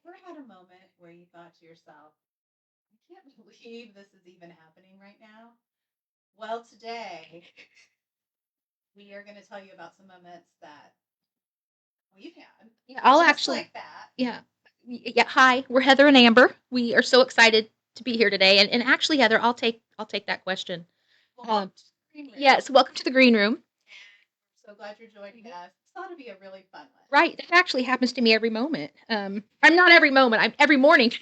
ever had a moment where you thought to yourself, I can't believe this is even happening right now? Well, today we are going to tell you about some moments that we've had Yeah, I'll just actually. like that. Yeah, yeah. Hi, we're Heather and Amber. We are so excited to be here today. And actually, Heather, I'll take that question. Well, Um, welcome to the green room. yes, welcome to the green room. So glad you're joining us. It's thought to be a really fun one. Right, that actually happens to me every moment. I'm not every moment. I'm every morning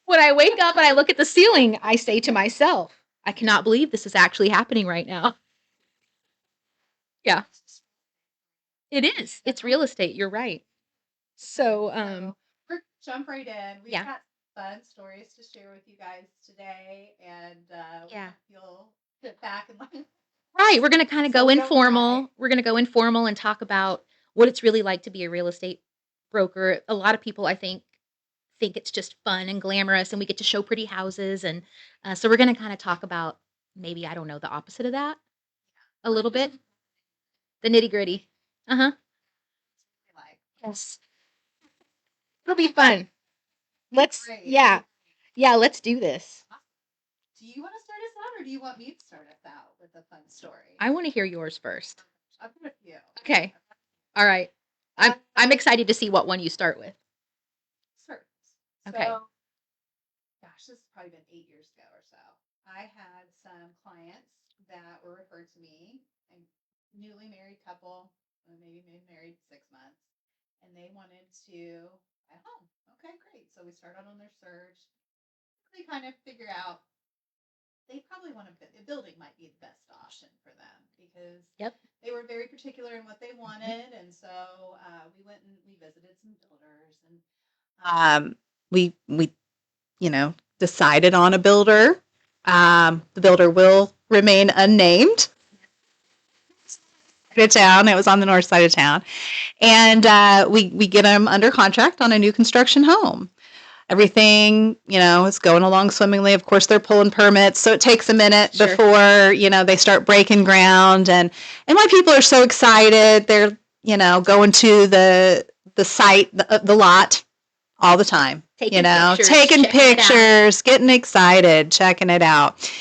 when I wake up and I look at the ceiling. I say to myself, "I cannot believe this is actually happening right now." Yeah, it is. It's real estate. You're right. So, So we're jump right in. We've yeah, got fun stories to share with you guys today, and we yeah. hope you'll sit back and listen. Right. We're going to kind of So go we don't cry. informal. We're going to go informal and talk about what it's really like to be a real estate broker. A lot of people, I think it's just fun and glamorous, and we get to show pretty houses, and so we're going to kind of talk about maybe I don't know the opposite of that a We're little just bit, the nitty gritty. Uh huh. like, Yes. It'll be fun. Let's great. yeah. Let's do this. Do you want to start us out, or do you want me to start us out with a fun story? I want to hear yours first. I've got a few. Okay. All right. I'm excited to see what one you start with. Certain. Okay. So, gosh, this has probably been 8 years ago or so. I had some clients that were referred to me, a newly married couple, maybe been married 6 months, and they wanted to buy a home. Okay, great. So we started on their search. They kind of figure out they probably want a building might be the best option for them because Yep. they were very particular in what they wanted, and so we went and we visited some builders, and we decided on a builder. The builder will remain unnamed. Of town. It was on the north side of town, and we get them under contract on a new construction home. Everything is going along swimmingly. Of course, they're pulling permits, so it takes a minute Sure. before they start breaking ground. And my people are so excited. They're going to the site, the lot all the time. Taking pictures, Taking checking it out. pictures, getting excited, checking it out.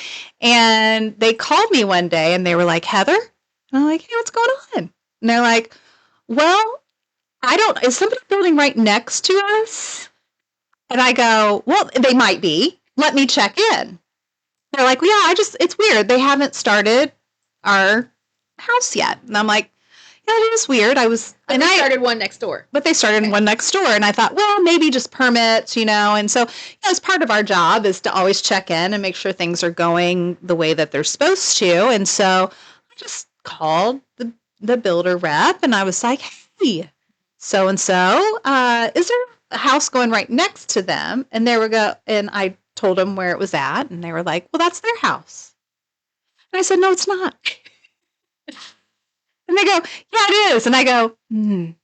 And they called me one day and they were like, Heather? And I'm like, hey, what's going on? And they're like, well, I don't, is somebody building right next to us? And I go, well, they might be. Let me check in. They're like, well, yeah, it's weird. They haven't started our house yet. And I'm like, yeah, it is weird. They started one next door. But they started one next door, and I thought, well, maybe just permits, And so, as part of our job is to always check in and make sure things are going the way that they're supposed to. And so, I just called the builder rep, and I was like, hey, so and so, is there a house going right next to them? And and I told them where it was at, and they were like, well, that's their house. And I said, no, it's not. And they go, yeah, it is. And I go, no,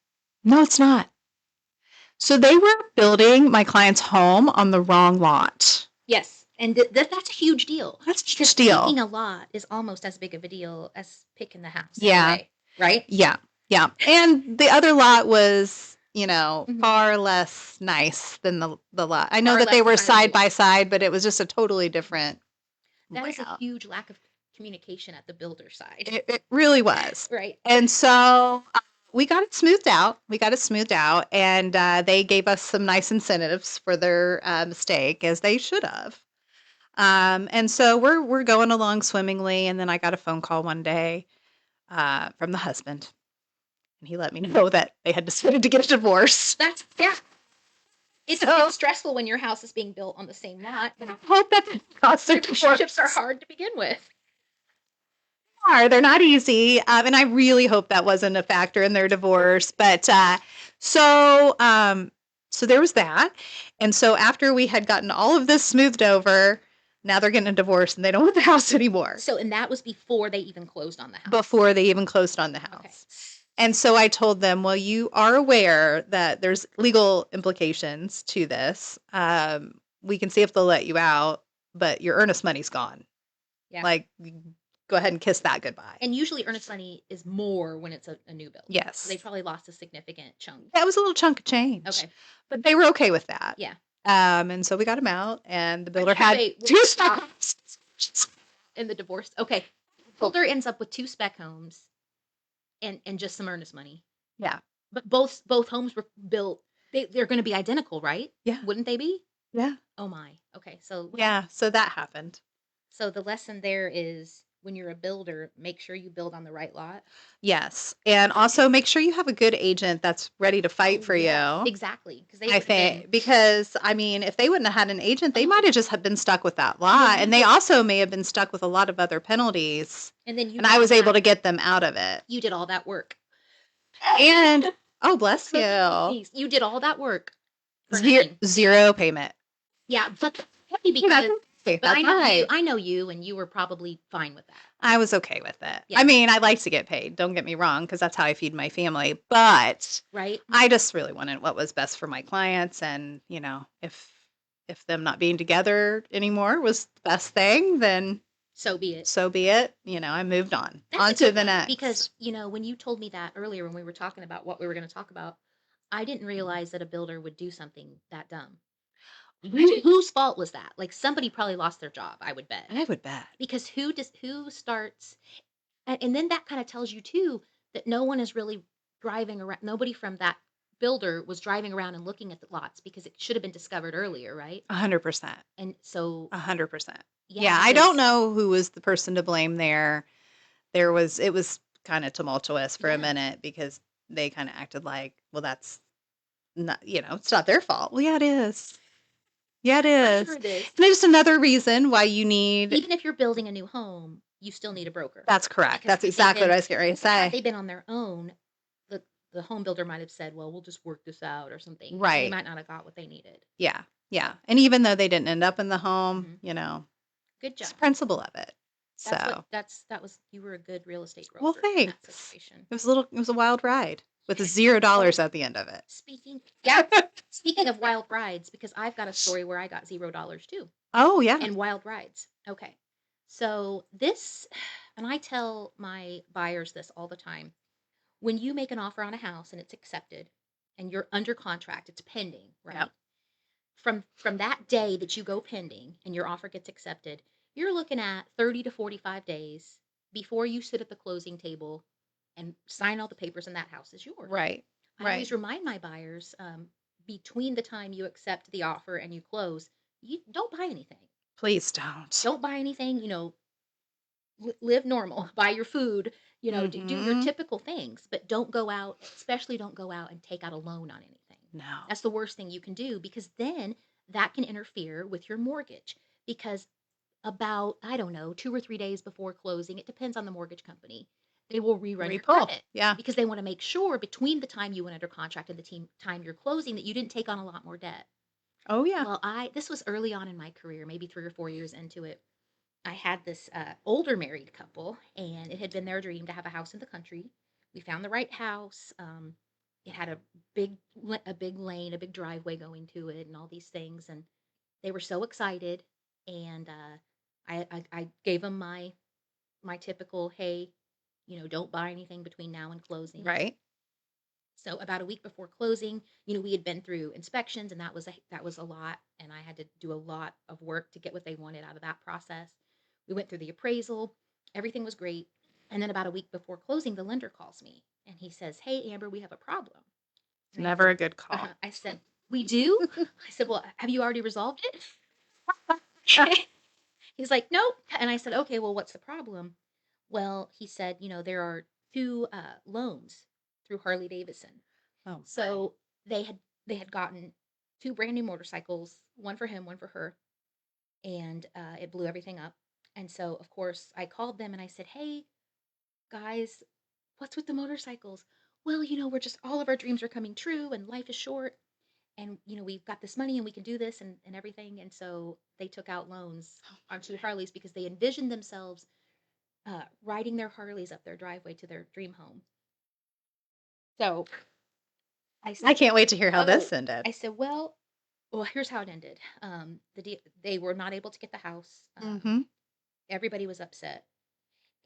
it's not. So they were building my client's home on the wrong lot. Yes, and that's a huge deal. That's a huge deal. Picking a lot is almost as big of a deal as picking the house. Yeah. In a way, right? Yeah. Yeah. And the other lot was, far less nice than the lot. I know Far that they less were side desirable. by side, but it was just a totally different That is a layout. huge lack of communication at the builder side. It really was. Right. And so we got it smoothed out. And they gave us some nice incentives for their mistake, as they should have. And so we're going along swimmingly, and then I got a phone call one day from the husband, and he let me know that they had decided to get a divorce. It's stressful when your house is being built on the same lot. I hope that the costs Relationships are hard to begin with. They're not easy, and I really hope that wasn't a factor in their divorce. But so there was that, and so after we had gotten all of this smoothed over, now they're getting a divorce and they don't want the house anymore. So, and that was before they even closed on the house. Before they even closed on the house. Okay. And so I told them, well, you are aware that there's legal implications to this. We can see if they'll let you out, but your earnest money's gone. Yeah. Like, go ahead and kiss that goodbye. And usually earnest money is more when it's a new build. So Yes. they probably lost a significant chunk. That was a little chunk of change. Okay. But they were okay with that. Yeah. And so we got them out, and the builder sure had they- 2 spec homes. In the divorce. Okay. Builder ends up with 2 spec homes and just some earnest money. Yeah. But both homes were built. They're going to be identical, right? Yeah. Wouldn't they be? Yeah. Oh my. Okay. So Yeah. So that happened. So the lesson there is when you're a builder, make sure you build on the right lot. Yes. And also make sure you have a good agent that's ready to fight for you. Exactly. I think because I mean, if they wouldn't have had an agent, they might have just been stuck with that lot, and they also may have been stuck with a lot of other penalties. And I was able to get them out of it. You did all that work. And oh, bless you. You did all that work. Zero payment. Yeah, but because but I know you, and you were probably fine with that. I was okay with it. Yeah. I mean, I like to get paid. Don't get me wrong, because that's how I feed my family. But right, I just really wanted what was best for my clients, and if them not being together anymore was the best thing, then so be it. So be it. I moved on to the next. Because when you told me that earlier when we were talking about what we were going to talk about, I didn't realize that a builder would do something that dumb. Whose fault was that? Like somebody probably lost their job, I would bet. Because who starts and then that kind of tells you too that no one is really driving around. Nobody from that builder was driving around and looking at the lots because it should have been discovered earlier, right? 100%. And so 100%. Yeah, I don't know who was the person to blame there. It was kind of tumultuous for a minute because they kind of acted like, well, that's not, it's not their fault. Well, yeah, it is. Yeah, it is. Sure it is. And there's another reason why you need... Even if you're building a new home, you still need a broker. That's correct. That's exactly what I was getting ready to say. Had they been on their own, the home builder might have said, well, we'll just work this out or something. Right. They might not have got what they needed. Yeah. Yeah. And even though they didn't end up in the home, good job. It's the principle of it. You were a good real estate broker. Well, thanks. It was a wild ride with $0 at the end of it. Speaking of wild rides, because I've got a story where I got $0 too. Oh, yeah. And wild rides. Okay. So and I tell my buyers this all the time. When you make an offer on a house and it's accepted and you're under contract, it's pending, right? Yep. From that day that you go pending and your offer gets accepted, you're looking at 30 to 45 days before you sit at the closing table and sign all the papers and that house is yours. Right. I always remind my buyers, between the time you accept the offer and you close, you don't buy anything. Please don't. Don't buy anything, live normal, buy your food, do your typical things, but especially don't go out and take out a loan on anything. No. That's the worst thing you can do because then that can interfere with your mortgage because about, I don't know, 2 or 3 days before closing, it depends on the mortgage company, they will rerun your credit. Yeah. Because they want to make sure between the time you went under contract and the time you're closing that you didn't take on a lot more debt. Oh, yeah. Well, this was early on in my career, maybe 3 or 4 years into it. I had this older married couple, and it had been their dream to have a house in the country. We found the right house. It had a big lane, a big driveway going to it, and all these things. And they were so excited. And I gave them my typical, hey, don't buy anything between now and closing. Right. So about a week before closing, we had been through inspections, and that was a lot, and I had to do a lot of work to get what they wanted out of that process. We went through the appraisal, everything was great, and then about a week before closing, the lender calls me, and he says, "Hey, Amber, we have a problem." It's never a good call. I said, "We do?" I said, "Well, have you already resolved it?" He's like, "Nope," and I said, "Okay, well, what's the problem?" Well, he said, there are 2 loans through Harley Davidson. Oh, so they had gotten 2 brand new motorcycles, one for him, one for her, and it blew everything up. And so, of course, I called them and I said, "Hey, guys, what's with the motorcycles?" "Well, we're just all of our dreams are coming true, and life is short, and we've got this money and we can do this and everything." And so they took out loans on 2 Harleys because they envisioned themselves riding their Harleys up their driveway to their dream home. So I said, I can't wait to hear how this ended. I said, well, here's how it ended. They were not able to get the house. Everybody was upset.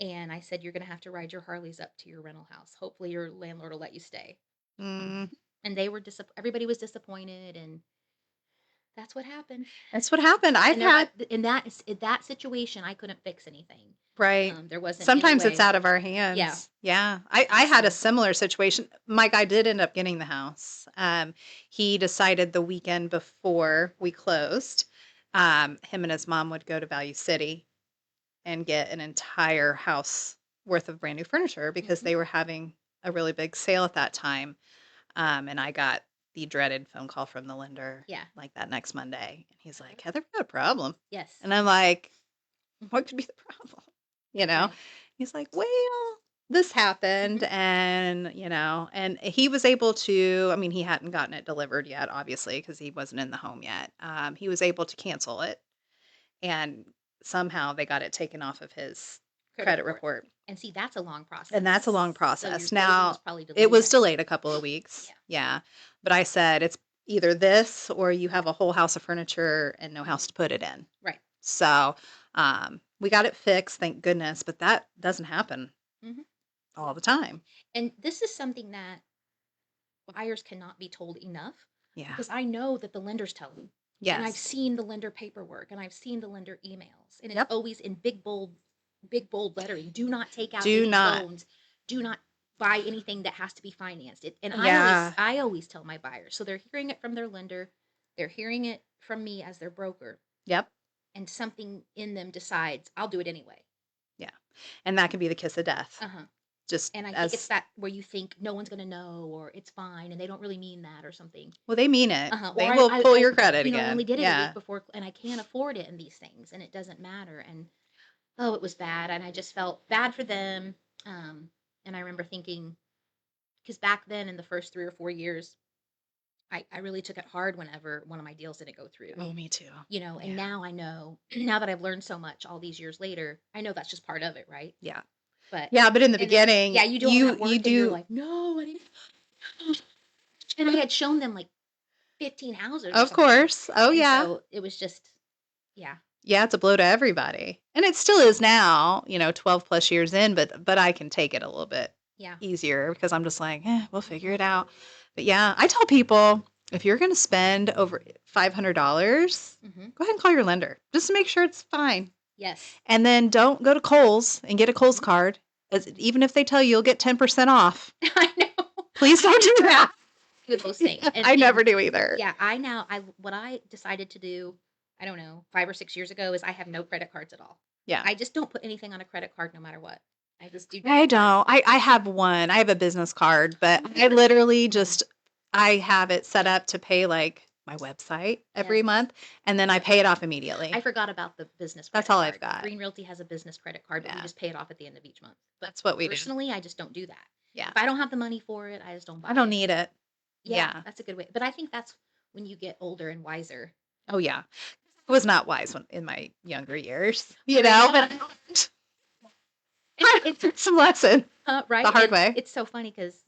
And I said, "You're gonna have to ride your Harleys up to your rental house. Hopefully, your landlord will let you stay." Mm, And they were everybody was disappointed, and that's what happened. that's what happened. I've And there, had in that situation, I couldn't fix anything. right. There wasn't any Sometimes it's way. out of our Yeah. hands. Yeah. I And had a so, similar situation. My guy did end up getting the house. He decided the weekend before we closed, him and his mom would go to Value City and get an entire house worth of brand new furniture because mhm, they were having a really big sale at that time. And I got the dreaded phone call from the lender yeah. like that next Monday. And he's like, Heather, we got a problem. Yes. And I'm like, Mhm. what could be the problem? You know? Right. He's like, well, this happened. Mhm. And, and he was able to, I mean, he hadn't gotten it delivered yet, obviously, because he wasn't in the home yet. He was able to cancel it. And somehow they got it taken off of his Credit credit report. report. And see, that's a long And that's a long process. So your process. closing was Now, probably it delayed, was I think. delayed a couple of weeks. Yeah. Yeah. But I said, it's either this or you have a whole house of furniture and no house Mhm. to put it in. Right. So we got it fixed, thank goodness. But that doesn't happen Mhm. all the time. And this is something that buyers cannot be told enough, Yeah. because I know that the lenders tell them. And I've Yes. seen the lender paperwork and I've seen the lender emails, and it's Yep. always in big bold lettering. Do not take out Do any not. loans. Do not buy anything that has to be financed. And Yeah. I always tell my buyers. So they're hearing it from their lender, they're hearing it from me as their broker, Yep. and something in them decides, I'll do it anyway. Yeah. And that can be the kiss of death. Uh-huh. Just And I think it's as that where you think no one's gonna know, or it's fine and they don't really mean that, or something. well, they mean it. Uh-huh. Or They will pull I your credit only again. did it a week Yeah. before, and I can't afford it, and these things, and it doesn't matter. And oh, it was bad, and I just felt bad for them. Um, and I remember thinking, because back then in the first 3 or 4 years, I really took it hard whenever one of my deals didn't go through. Oh, me too. And Yeah. now I know, now that I've learned so much all these years later, I know that's just part of it, right? Yeah. But Yeah, but in the and then, beginning, yeah, you do all you that you work, and you're do like, no, I didn't. And I had shown them like 15 houses or of something, course. Oh, and yeah. so it was just, yeah, Yeah, it's a blow to everybody. And it still is now, 12 plus years in, but I can take it a little bit yeah. easier because I'm just like, we'll figure it out. But yeah, I tell people if you're going to spend over $500, Hmm. go ahead and call your lender just to make sure it's fine. Yes. And then don't go to Kohl's and get a Kohl's Mhm. card, even if they tell you you'll get 10% off. I know. Please don't do that. With those things. I And never do either. yeah, I what I decided to do, I don't know, 5 or 6 years ago, is I have no credit cards at all. Yeah. I just don't put anything on a credit card no matter what. I just do I debit cards. don't. I have one. I have a business card, but I literally just I have it set up to pay like my website every Yes. month, and then I Yep. pay it off I immediately. forgot about the business That's credit all I've card. got. Green Realty has a business credit card, but we Yeah, just pay it off at the end of each month. But that's what we do. personally, I just don't do that. Yeah, If I don't have the money for it, I just don't I buy don't it. need it. Yeah, Yeah. that's a good way. But I think that's when you get older and wiser. Oh yeah. I was not wise in my younger years, Right. but I It's learned some lesson the right, hard and way. it's so funny because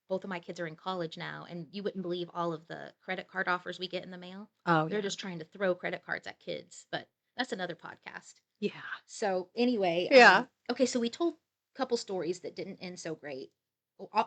both of my kids are in college now, and you wouldn't believe all of the credit card offers we get in the mail. Oh They're yeah. just trying to throw credit cards at kids, but that's another podcast. Yeah. So anyway, Yeah. okay, so we told a couple stories that didn't end so great.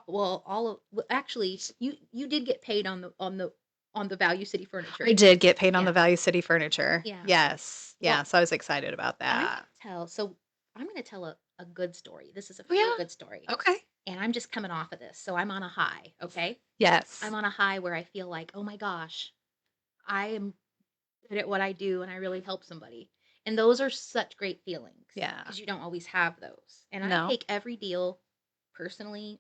Well, actually, you did get paid on the Value City I furniture. did get paid on the Yeah, Value City furniture. yeah. Yes. Well, Yeah. So I was excited about I'm gonna that. I'm gonna tell a good story. This is a Oh feel yeah. good story. Okay. And I'm just coming off of this. So I'm on a high, okay? Yes. I'm on a high where I feel like, oh my gosh, I am good at what I do and I really help somebody. And those are such great feelings Yeah. because you don't always have those. And I No. take every deal personally.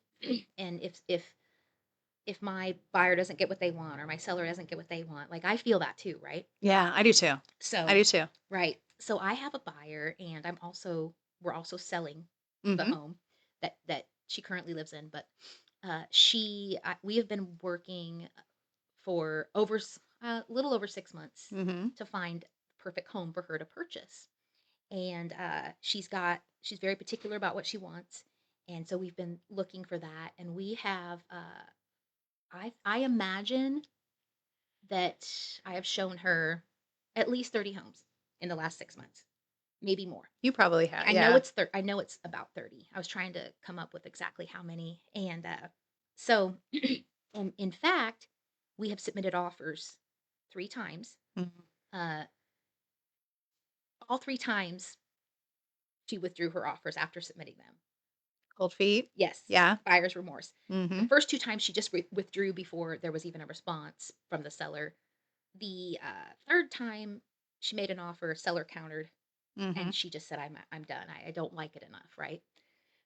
And if my buyer doesn't get what they want, or my seller doesn't get what they want, like I feel that too, right? Yeah, I do too. I So, do too. right. So I have a buyer, and we're also selling the Mhm. home that she currently lives in. But we have been working for a little over 6 months Mhm. to find the perfect home for her to purchase. And she's very particular about what she wants. And so we've been looking for that. And we have, I imagine that I have shown her at least 30 homes in the last 6 months. maybe more. You probably have. I know Yeah. it's I know it's about 30. I was trying to come up with exactly how many. And so in fact, we have submitted offers 3 times. Mhm. Uh, all 3 times she withdrew her offers after submitting them. Cold feet. Yes, Yeah. buyer's remorse. The Mm-hmm. first 2 times she just withdrew before there was even a response from the seller. The 3rd time she made an offer, seller countered, Mm-hmm. and she just said, I'm done. I don't like it enough, right?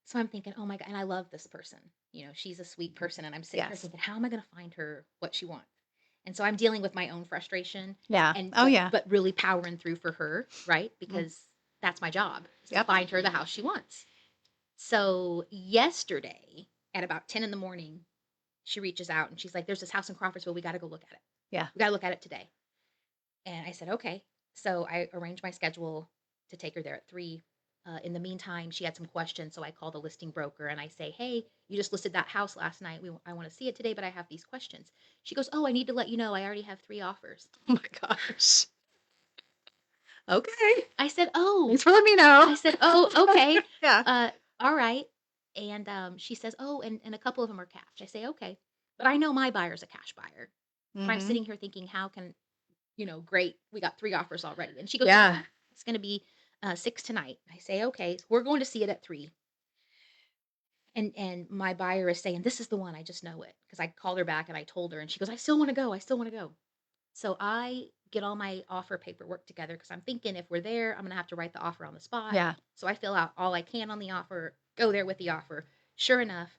So I'm thinking, oh my God, and I love this person. You know, she's a sweet person. And I'm sitting here Yes. thinking, how am I going to find her what she wants? And so I'm dealing with my own frustration Yeah. and Oh, yeah. but really powering through for her, right? Mm. Because that's my job is to Yep. find her the house she wants. So yesterday at about 10 in the morning, she reaches out and she's like, there's this house in Crawfordsville. We got to go look at it. Yeah. We got to look at it today. And I said, okay. So I arranged my schedule to take her there at 3. In the meantime, she had some questions. So I called the listing broker and I say, hey, you just listed that house last night. I want to see it today, but I have these questions. She goes, oh, I need to let you know I already have 3 offers. Oh my gosh. Okay. I said, oh, Thanks for letting me know. I said, oh, okay. Yeah. All right. And she says, oh, and a couple of them are cash. I say, okay. But I know my buyer's a cash buyer. But I'm Mm-hmm. sitting here thinking, how can, great, we got 3 offers already. And she goes, Yeah. it's going to be 6 tonight. I say, okay, we're going to see it at 3. And my buyer is saying, this is the one. I just know it. Because I called her back and I told her, and she goes, I still want to go. I still want to go. So I get all my offer paperwork together because I'm thinking if we're there, I'm going to have to write the offer on the spot. Yeah. So I fill out all I can on the offer, go there with the offer. Sure enough,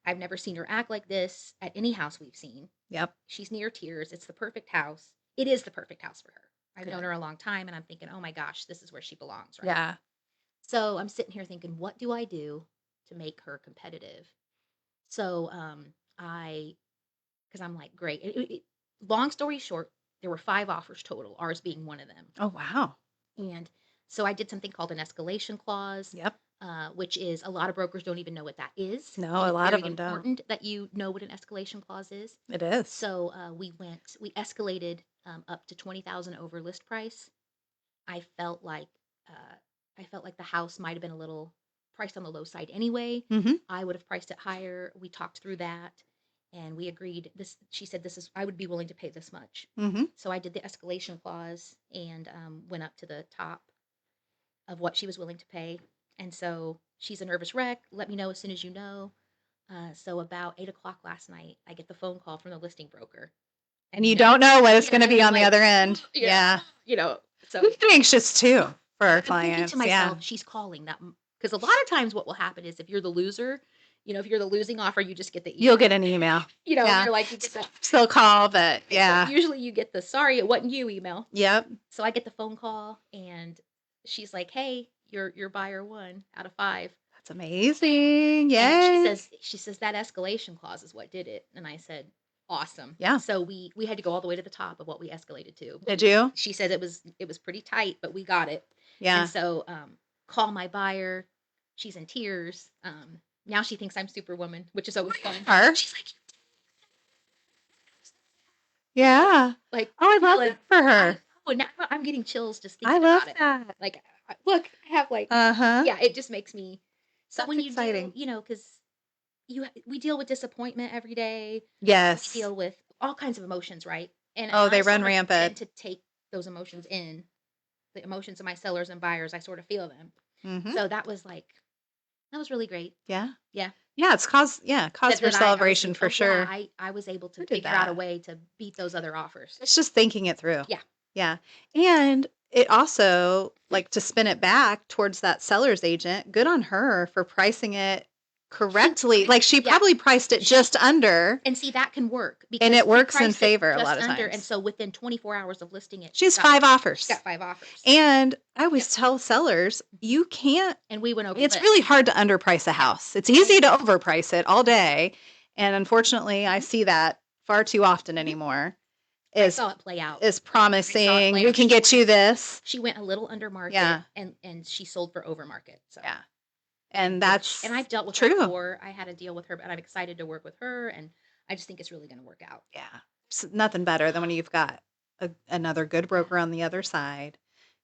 I've never seen her act like this at any house we've seen. Yep. She's near tears. It's the perfect house. It is the perfect house for her. I've Good. known her a long time and I'm thinking, oh my gosh, this is where she belongs, right? Yeah. So I'm sitting here thinking, what do I do to make her competitive? So because I'm like, great. Long story short, there were 5 offers total, ours being one of them. Oh, wow. And so I did something called an escalation clause, Yep. which is a lot of brokers don't even know what that is. No, And a it's lot of very them don't. important that you know what an escalation clause is. It is. So we escalated up to 20,000 over list price. I felt like the house might have been a little priced on the low side anyway. Mm-hmm. I would have priced it higher. We talked through that, and we agreed. This She said this is I would be willing to pay this much. Mm-hmm. So I did the escalation clause and went up to the top of what she was willing to pay. And so she's a nervous wreck. Let me know as soon as you know. So about 8 o'clock last night, I get the phone call from the listing broker. And you don't know what it's going to be I'm on the like, other end. yeah. Yeah. So I'm anxious too for our I'm thinking clients. to myself, Yeah. she's calling that because a lot of times what will happen is if you're the loser, if you're the losing offer, you just get the email. You'll get an email. Yeah. You're like, you get that. Still call, but yeah. So usually you get the sorry it wasn't you email. Yep. So I get the phone call and she's like, hey, your buyer won out of 5. That's amazing. Yay. And she says that escalation clause is what did it. And I said, awesome. Yeah. So we had to go all the way to the top of what we escalated to. Did you? She said it was pretty tight, but we got it. Yeah. And so call my buyer. She's in tears. Now she thinks I'm Superwoman, which is always fun. She's like, yeah. Like, oh, I love it for her. Now I'm getting chills just thinking about it. That. Like, look, I have like, yeah, it just makes me. So That's when you exciting. because we deal with disappointment every day. Yes. We deal with all kinds of emotions, right? And they run sort of rampant. tend to take those emotions in. The emotions of my sellers and buyers, I sort of feel them. Mm-hmm. So that was really great. Yeah. Yeah. Yeah, it's cause for celebration for sure. Yeah, I was able to figure out a way to beat those other offers. It's just thinking it through. Yeah. Yeah. And it also, like, to spin it back towards that seller's agent, good on her for pricing it correctly. Like, she probably priced it just under. And see, that can work. And it works in favor a lot of times. And so within 24 hours of listing it, she has 5 offers. She got 5 offers. And I always tell sellers, you can't. And we went over. It's really hard to underprice a house. It's easy to overprice it all day. And unfortunately, I see that far too often anymore. I saw it play out. Is promising, we can get you this. She went a little under market and she sold for over market. So yeah. And that's and I've dealt with true. her before. I had a deal with her, but I'm excited to work with her and I just think it's really going to work out. Yeah. It's nothing better than when you've got another good broker on the other side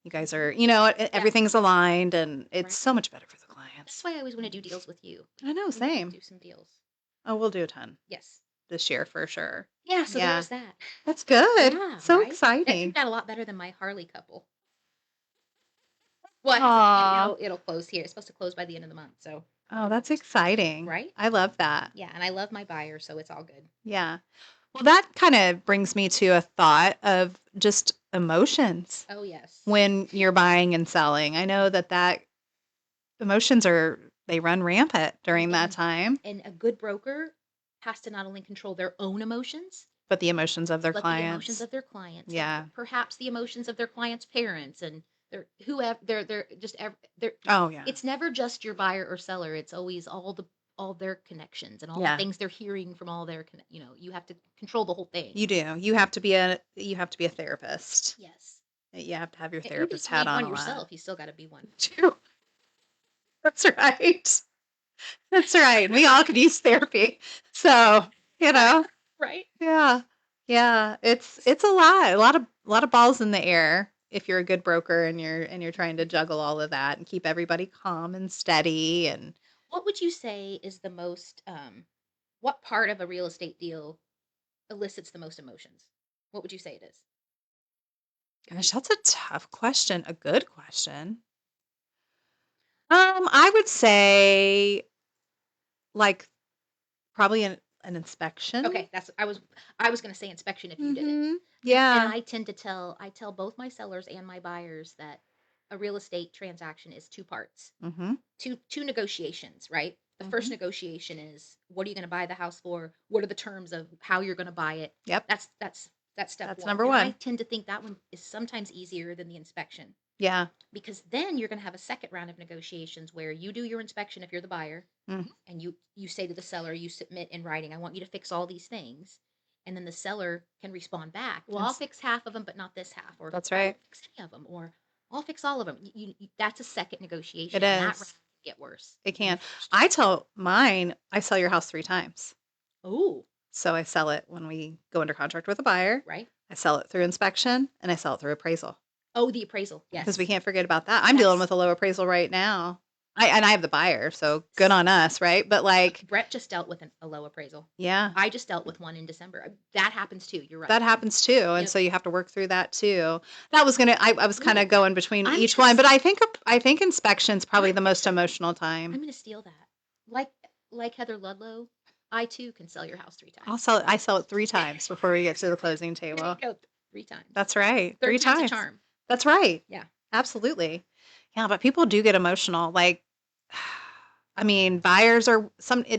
You guys are, you know, Yeah, everything's aligned and it's right. so much better for the That's clients. why I always want to do deals with you. I know, We need to same. do some deals. Oh, we'll do a ton Yes. this year for sure. Yeah, so Yeah. there's that. That's good. Yeah, So right? That exciting. turned out a lot better than my Harley couple. Well, it hasn't. Aw. It'll close here. It's supposed to close by the end of the month, so Oh, that's exciting. right? I love that. Yeah, and I love my buyer, so it's all good. Yeah. Well, that kind of brings me to a thought of just emotions Oh, yes. when you're buying and selling. I know that emotions they run rampant during that And time, and a good broker has to not only control their own emotions, but the emotions of their but the emotions clients. of their clients and Yeah. perhaps the emotions of their clients' parents and their whoever they're just they're Oh, yeah. it's never just your buyer or seller. It's always all their connections and all the Yeah. things they're hearing from all their you have to control the whole thing. You do. You have to be a therapist. Yes. You have to have your And even therapist to hat be on one a lot. yourself, you still got to be one. True. That's right. That's right. We all could use therapy. So, you know, Right? yeah. Yeah. It's a lot of balls in the air if you're a good broker and you're trying to juggle all of that and keep everybody calm and steady and What would you say is the most what part of a real estate deal elicits the most emotions? What would you say it is? gosh, that's a tough question. A good question. I would say like probably an inspection. Okay, that's I was going to say inspection if you did it. Mhm. And Yeah. I tell both my sellers and my buyers that a real estate transaction is two parts. Mhm. Two negotiations, right? The first Mhm. negotiation is what are you going to buy the house for? What are the terms of how you're going to buy it? Yep. That's step That's one. number And I 1. tend to think that one is sometimes easier than the inspection Yeah. because then you're going to have a second round of negotiations where you do your inspection if you're the buyer Mhm. and you say to the seller, you submit in writing, I want you to fix all these things. And then the seller can respond back, well, I'll That's fix half of them, but not this half, or that's I won't right. fix any of them, or I'll fix all of them. That's a second It negotiation, and that round is. can get worse It than the can. first. I tell mine, I sell your house 3 times. Oh, So I sell it when we go under contract with a buyer, right. I sell it through inspection, and I sell it through appraisal. Oh, the appraisal. Because we Yes. can't forget about that. I'm dealing That's with a low appraisal right now. I have the buyer, so good on us, right? But like, Brett just dealt with a low appraisal. yeah, I just dealt with one in December. That happens too. You're right. that happens too, and Yep. so you have to work through that too. That was gonna. I was kind Ooh, of going between I'm each gonna one, but s- I think inspection's probably I'm the most gonna emotional I'm time. gonna steal that. Like Heather Ludlow, I too can sell your house three times. I sell it 3 times before we get to the closing There you table. go. Three times. That's right, three Third time's a times. charm. That's right. Yeah. Absolutely. Yeah, but people do get emotional. Like, I mean, buyers are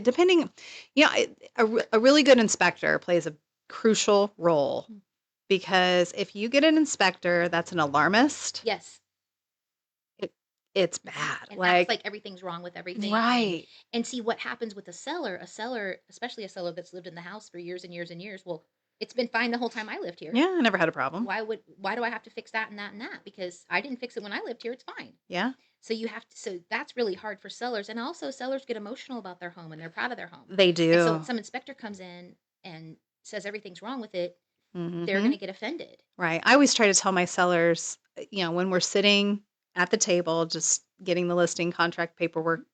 depending, a really good inspector plays a crucial role Mm. because if you get an inspector that's an alarmist, Yes. it, it's Mhm. bad. And acts Like, like everything's wrong with everything. right. And see what happens with a seller, especially a seller that's lived in the house for years and years and years. Well, it's been fine the whole time I lived here. Yeah, I never had a problem. Why do I have to fix that and that and that? Because I didn't fix it when I lived here. It's fine. Yeah, So that's really hard for sellers. And also sellers get emotional about their home and they're proud of their home. they And so when do. some inspector comes in and says everything's wrong with it, they're Hmm. going to get offended. Right. I always try to tell my sellers, when we're sitting at the table, just getting the listing contract paperwork,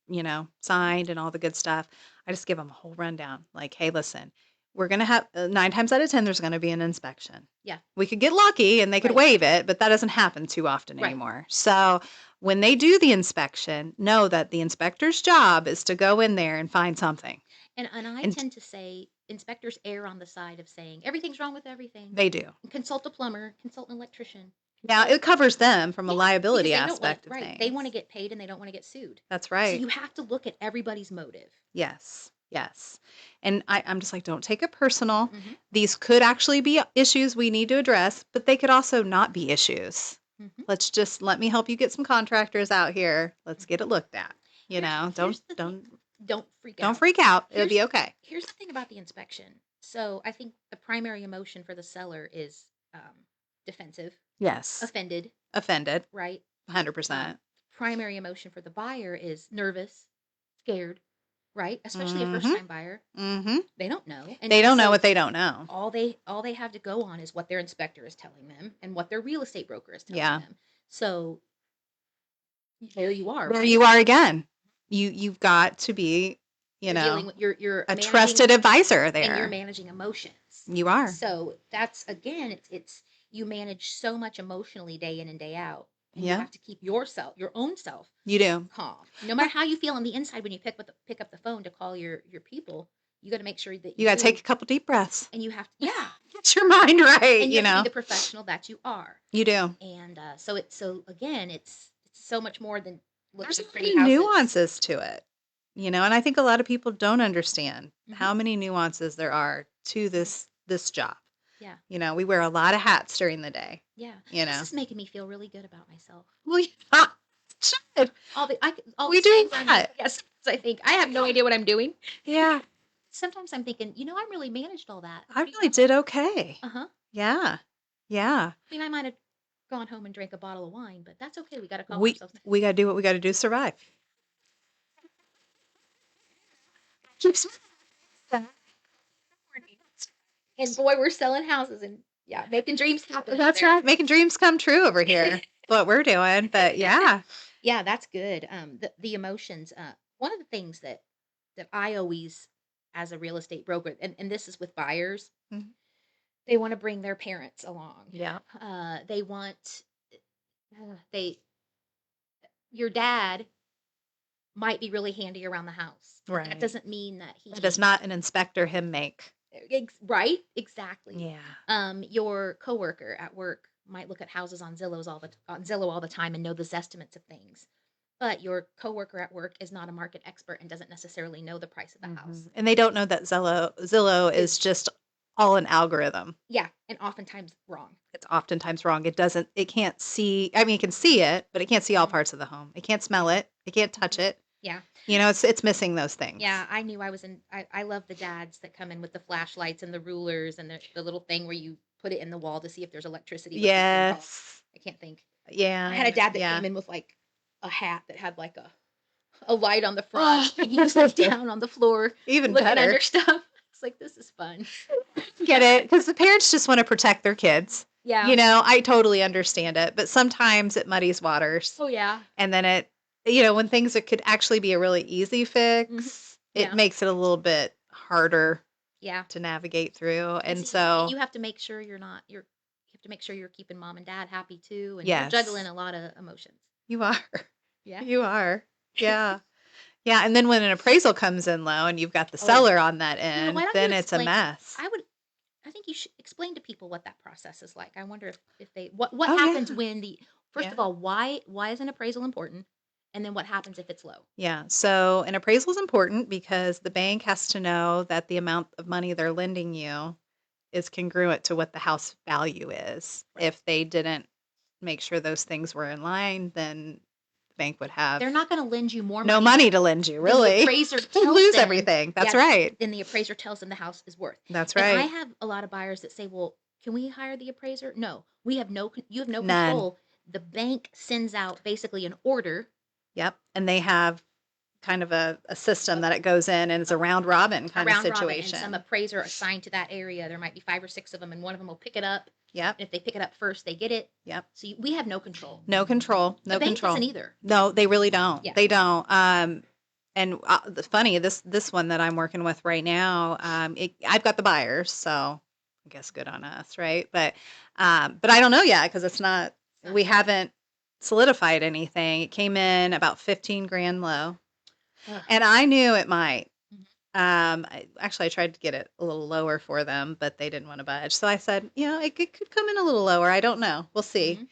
Mhm. signed and all the good stuff. I just give them a whole rundown. Like, hey, listen, we're going to have 9 times out of 10, there's going to be an inspection. Yeah. We could get lucky and they could Right. waive it, but that doesn't happen too often Right. anymore. So when they do the inspection, know that the inspector's job is to go in there and find something. And I And tend to say inspectors err on the side of saying everything's wrong with everything. they do. Consult a plumber, consult an electrician. Now, it covers them from a Yeah, because liability they don't want aspect of right. They want to things. get paid and they don't want to get sued. That's So right. you have to look at everybody's motive. Yes. Yes. And I'm just like, don't take it personal. Hmm. These could actually be issues we need to address, but they could also not be issues. Hmm. Let me help you get some contractors out here. Let's get it looked at. Here's the thing. Don't freak Don't out. freak out. It'll Here's be okay. here's the thing about the inspection. So I think the primary emotion for the seller is defensive, Yes. offended, Offended. right? 100%. Primary emotion for the buyer is nervous, scared, right? Especially a Mhm. first-time buyer. Mhm. They don't know. And They don't know so what they don't know. all they have to go on is what their inspector is telling them and what their real estate broker is telling Yeah. them. So there you are, There right? you are again. You've got to be, You're dealing with you're a managing trusted advisor and you're there. managing emotions. You are. So that's again, it's you manage so much emotionally day in and day out, and you Yeah, have to keep yourself, your own self, you do. calm. No matter how you feel on the inside when you pick up the phone to call your people, you got to make sure that You you got to take do, a couple deep breaths. and you have to, yeah, Get your mind right, and you have to be the professional that you are. You do. And so again, it's so much more than There's looking so at pretty many houses. nuances to it, and I think a lot of people don't understand Hmm. how many nuances there are to this job. Yeah, We wear a lot of hats during the day, yeah. you This know. is making me feel really good about myself. Well, yeah, should. All We these doing things I'm that. yes, I think I have no idea what I'm doing. Yeah, Sometimes I'm thinking, I really managed all that I pretty really well. did okay. Uh-huh. Yeah. Yeah. I mean, I might have gone home and drank a bottle of wine, but that's okay. We got to call We ourselves. we got to do what we got to do to survive. Keeps And boy, we're selling houses and yeah, making dreams happen. That's right. Making dreams come true over here. What we're doing, but yeah. Yeah, that's good. The emotions. One of the things that I always, as a real estate broker, and this is with buyers, Mhm. they want to bring their parents along. Yeah. They want they your dad might be really handy around the house, but that Right. doesn't mean that That does not an inspector him make. right, exactly. Yeah. Your coworker at work might look at houses on Zillow all the time and know the estimates of things, but your coworker at work is not a market expert and doesn't necessarily know the price of the house. And they don't know that Zillow is Is just all an algorithm. Yeah, and oftentimes wrong. It's oftentimes wrong. It can't see, I mean, it can see it, but it can't see all Mhm. parts of the home. It can't smell it. It can't touch Mhm. it. Yeah. It's missing those things. Yeah, I knew I was in. I love the dads that come in with the flashlights and the rulers and the little thing where you put it in the wall to see if there's electricity. What's the thing called? Yes. I can't think. Yeah. I had a dad that Yeah. came in with like a hat that had like a light on the Oh, front, and he was like down on the floor even looking better. under stuff. It's like this is fun. Get it? Because the parents just want to protect their kids. Yeah. I totally understand it, but sometimes it muddies waters. Oh yeah. And then when things that could actually be a really easy Hmm. fix, it Yeah. makes it a little bit harder Yeah. to navigate through. And And see, and so, you have to make sure you have to make sure you're keeping mom and dad happy too, and you're juggling yes, a lot of emotions. you are. Yeah. You are. Yeah. Yeah. And then when an appraisal comes in low and you've got the Oh, seller on that yeah. end, Why don't you then it's a explain? mess. I think you should explain to people what that process is like. I wonder if they what Oh, happens yeah. when the first Yeah. of all, why is an appraisal important? And then what happens if it's low? Yeah. So an appraisal is important because the bank has to know that the amount of money they're lending you is congruent to what the house value is. Right. If they didn't make sure those things were in line, then the bank would have They're not going to lend you more no money money to lend you, than the really. appraiser They'd tells lose them. everything. That's Yeah, right. then the appraiser tells them the house is worth. That's And I right. have a lot of buyers that say, "Well, can we hire the appraiser?" No, you have no None. control. The bank sends out basically an order. Yep. And they have kind of a system Of that it goes in and it's a round robin kind of round robin, and some situation. appraiser assigned to that area. There might be 5 or 6 of them, and one of them will pick it up. Yep. And if they pick it up first, they get it. Yep. So we have no control. No control. The No bank control. doesn't either. No, they really don't. Yeah. They don't. And the funny, this one that I'm working with right now, I've got the buyers, so I guess good on us, right? But I don't know yet because it's not. We haven't solidified anything. It came in about 15 grand low, Ugh. and I knew it might. Mhm. I tried to get it a little lower for them, but they didn't want to budge. So I said, it could come in a little lower. I don't know. We'll see. Mhm.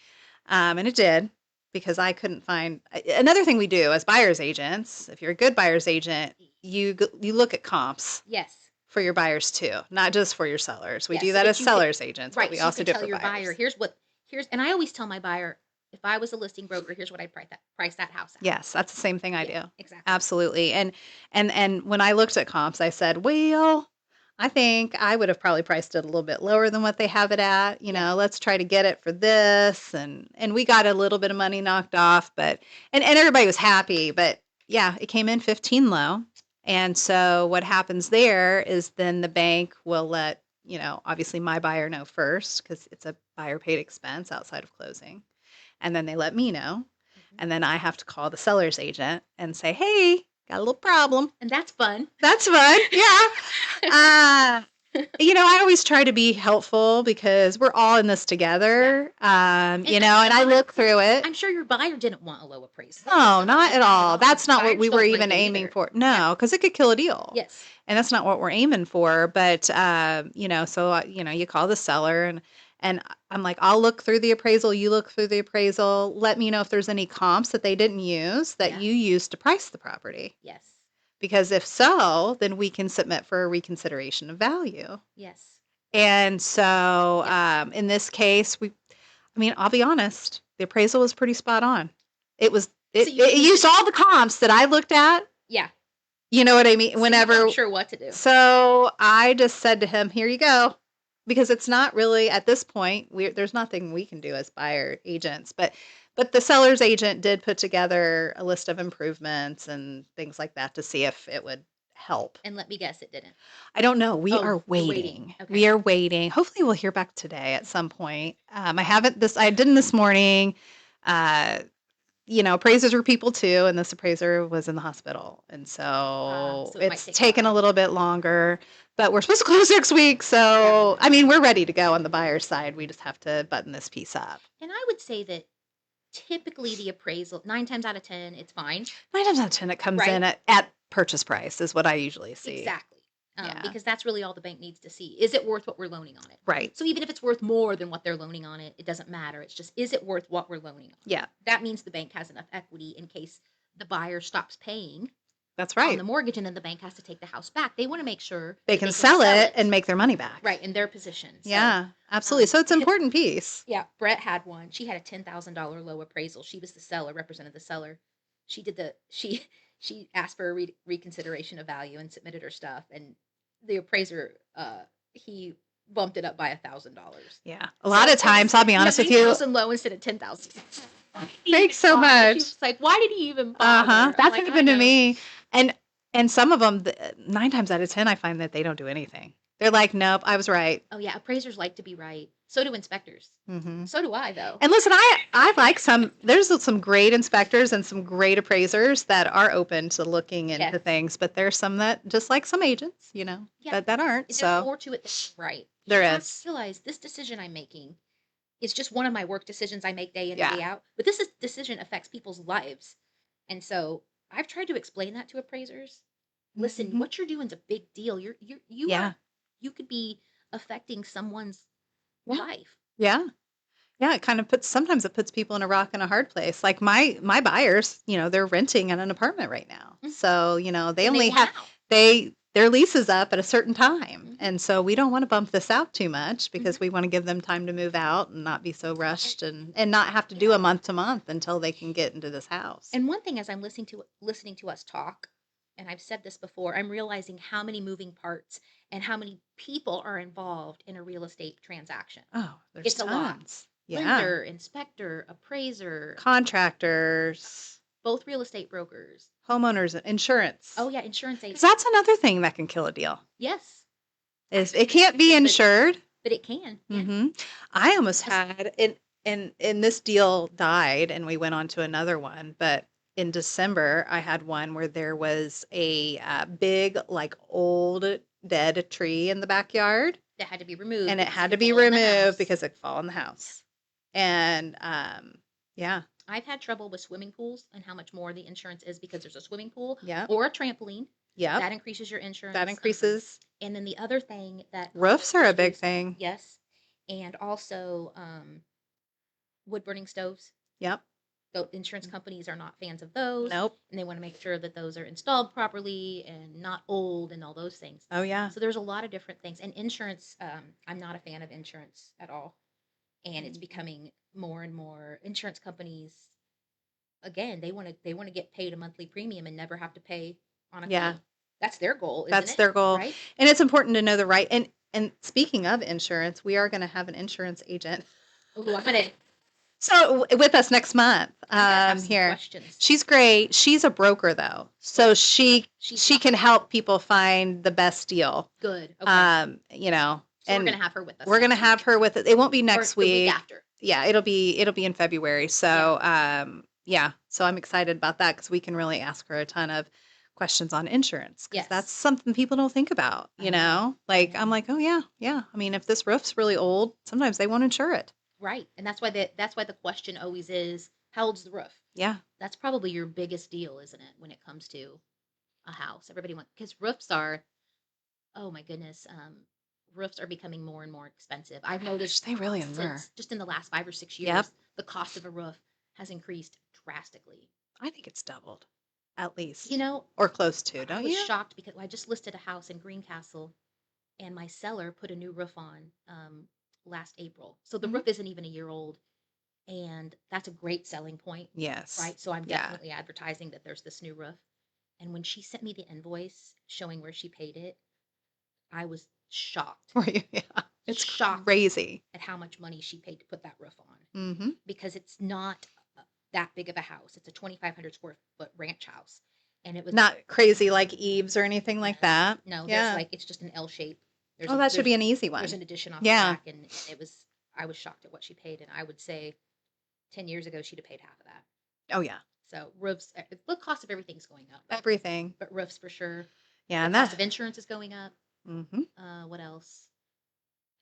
And it did because I couldn't find another thing we do as buyer's agents. If you're a good buyer's agent, you look at comps Yes. for your buyers too, not just for your sellers. We Yeah, do so that that as you can sellers agents, but right, we so you also can do it tell for your buyer, buyers. here's and I always tell my buyer, if I was a listing broker, here's what I'd price that house at. Yes, that's the same thing I Yeah, do. exactly. Absolutely. And when I looked at comps, I said, well, I think I would have probably priced it a little bit lower than what they have it at. Yeah. Let's try to get it for this. And we got a little bit of money knocked off, but and everybody was happy. But yeah, it came in 15 low. And so what happens there is then the bank will let, obviously my buyer know first because it's a buyer paid expense outside of closing. and then they let me know, Mhm. and then I have to call the seller's agent and say, "Hey, got a little problem." And that's fun. That's fun. Yeah. Uh, I always try to be helpful because we're all in this together. And I look through it. I'm sure your buyer didn't want a low appraisal. No, not at all. That's not what Buyers we were don't like even it aiming either. for. No, because it could kill a deal. Yes. And that's not what we're aiming for. But, so, you call the seller and I'm like, I'll look through the appraisal. You look through the appraisal. Let me know if there's any comps that they didn't use that Yeah. you used to price the property. Yes. Because if so, then we can submit for a reconsideration of value. Yes. And so Yes. in this case, I'll be honest, the appraisal was pretty spot on. It was, it used all the comps that I looked at. Yeah. You know what I mean? So Whenever. I'm sure what to do. So I just said to him, here you go. Because it's not really, at this point, there's nothing we can do as buyer agents. But the seller's agent did put together a list of improvements and things like that to see if it would help. And let me guess, it didn't. I don't know. We are you're waiting. Okay. We are waiting. Hopefully we'll hear back today at some point. I didn't this morning. Appraisers are people too, and this appraiser was in the hospital. And so it's taken a little bit longer, but we're supposed to close next week. So, we're ready to go on the buyer's side. We just have to button this piece up. And I would say that typically the appraisal, 9 times out of 10, it's fine. 9 times out of 10, it comes in at purchase price is what I usually see. Exactly. Because that's really all the bank needs to see. Is it worth what we're loaning on it? Right. So even if it's worth more than what they're loaning on it, it doesn't matter. It's just, is it worth what we're loaning on? Yeah. That means the bank has enough equity in case the buyer stops paying. That's right. On the mortgage, and then the bank has to take the house back. They want to make sure they can sell it and make their money back. Right, in their position. So, yeah, absolutely. So it's an important piece. Yeah, Brett had one. She had a $10,000 low appraisal. She was the seller, represented the seller. She did she asked for a reconsideration of value and submitted her stuff, and the appraiser he bumped it up by $1,000. Yeah, a lot of times, I'll be honest with you, $8,000 low instead of $10,000. Thanks so much. She was like, "Why did he even bother?" That's happened to me, and some of them, 9 times out of 10, I find that they don't do anything. They're like, "Nope, I was right." Oh yeah, appraisers like to be right. So do inspectors. Mm-hmm. So do I, though. And listen, I like there's some great inspectors and some great appraisers that are open to looking into things, but there's some that, just like some agents, that aren't. There's more to it than right. There is. You have to realize this decision I'm making is just one of my work decisions I make day in and day out, but this decision affects people's lives. And so I've tried to explain that to appraisers. Listen, what you're doing is a big deal. You could be affecting someone's life. Yeah. Yeah, sometimes it puts people in a rock and a hard place. Like my buyers, they're renting in an apartment right now. Mm-hmm. So, they only have their lease is up at a certain time. Mm-hmm. And so we don't want to bump this out too much because we want to give them time to move out and not be so rushed and not have to do a month to month until they can get into this house. And one thing, as I'm listening to us talk, and I've said this before, I'm realizing how many moving parts and how many people are involved in a real estate transaction. Oh, there's tons. A lot. Yeah. Lender, inspector, appraiser, contractors, both real estate brokers, homeowners, insurance. Oh yeah, insurance agents. That's another thing that can kill a deal. Yes. It can't be insured. But it can. Yeah. Mm-hmm. I almost had and this deal died and we went on to another one, but in December I had one where there was a big, like, old dead tree in the backyard that had to be removed. And it had to be removed because it fell in the house. And I've had trouble with swimming pools and how much more the insurance is because there's a swimming pool Yeah. or a trampoline. Yeah. That increases your insurance. That increases. And then the other thing that roofs are a big thing. Yes. And also wood burning stoves. Yep. The insurance companies are not fans of those. Nope. And they want to make sure that those are installed properly and not old and all those things. Oh yeah. So there's a lot of different things. And insurance, I'm not a fan of insurance at all. And it's becoming more and more insurance companies. Again, they want to get paid a monthly premium and never have to pay on a claim. That's their goal. That's their goal, right? And it's important to know the right. And speaking of insurance, we are going to have an insurance agent. Ooh, I'm gonna. So with us next month, here. Questions. She's great. She's a broker though, so she can help people find the best deal. Good. Okay. So we're gonna have her with us. We're gonna have her with us. It won't be next week. The week after. Yeah, it'll be in February. Yeah. So, yeah, so I'm excited about that because we can really ask her a ton of questions on insurance because that's Yes. something people don't think about, I know. I Like I'm know. like, oh yeah, yeah. I mean, if this roof's really old, sometimes they won't insure it. Right. And that's why the question always is, how old's the roof? Yeah. That's probably your biggest deal, isn't it, when it comes to a house? Everybody wants, because roofs are, oh my goodness, roofs are becoming more and more expensive. I've Gosh, noticed they really are. since just in the last 5 or 6 years, Yep. the cost of a roof has increased drastically. I think it's doubled at You least know, or close to, I don't was you? shocked because I just listed a house in Greencastle and my seller put a new roof on last April. So the Mhm. roof isn't even a year old. And that's a great selling point, Yes. right? So I'm Yeah. definitely advertising that there's this new roof. And when she sent me the invoice showing where she paid it, I was shocked, Yeah. It's shocked crazy. at how much money she paid to put that roof on Mhm. because it's not that big of a house. It's a 2,500 square foot ranch house. And it was, Not crazy like eaves or anything no, like that. no, there's Yeah. like, it's just an L shape. There's Oh, a, that should there's, be an easy there's one. an addition off the Yeah. back. And it was, I was shocked at what she paid. And I would say 10 years ago, she'd have paid half of that. Oh, yeah. So roofs, the cost of everything's going up, Everything. but roofs for sure. Yeah, The and cost that of insurance is going up. mhm. What else?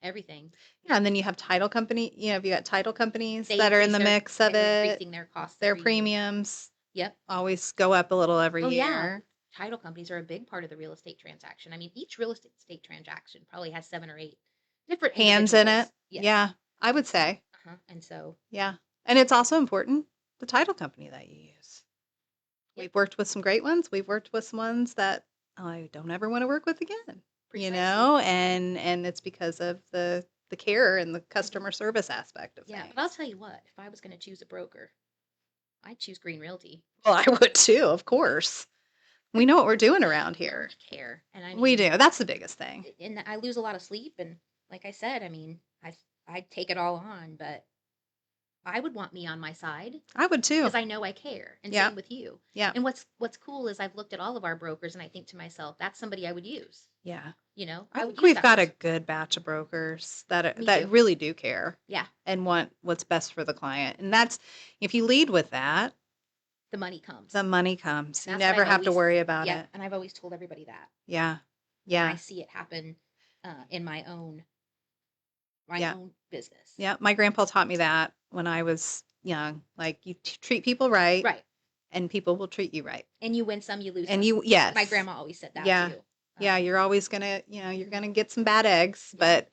Everything. Yeah, and then you have title company, if you got title companies They that are in increase the their mix of they're it, increasing their costs their every year. premiums Yep. always go up a little every Oh yeah. year. Title companies are a big part of the real estate transaction. I mean, each real estate transaction probably has 7 or 8 different Hands in it. individuals. Yes. Yeah, I would say. Uh-huh. And so, Yeah. And it's also important the title company that you use. yep, We've worked with some great ones. We've worked with some ones that I don't ever want to work with again. precisely. And it's because of the care and the Hmm. customer service aspect of Yeah, but I'll things. tell you what, if I was going to choose a broker, I'd choose Green Realty. Well, I would too, of course. We know what we're doing around here. Care. And I We mean, do. That's the biggest thing. and I lose a lot of sleep. And like I said, I mean, I take it all on, but I would want me on my side I would too. because I know I care, and Yeah. same with you. Yeah. And what's cool is I've looked at all of our brokers, and I think to myself, that's somebody I would use. Yeah. I I would think use we've that got a person. good batch of brokers that Me that too. really do care Yeah, and want what's best for the client. And that's if you lead with that, the money comes, the money and comes. You that's what never I've have to always. worry about Yep, it. and I've always told everybody that, Yeah. and I Yeah. see it happen in my Yeah. own business. Yeah. My grandpa taught me that when I was young. Like you treat people right Right, and people will treat you right. and you win some, you lose And some. you My yes. grandma always said that Yeah. too. Yeah, Um, you're always gonna, you're gonna get some bad eggs, yep, but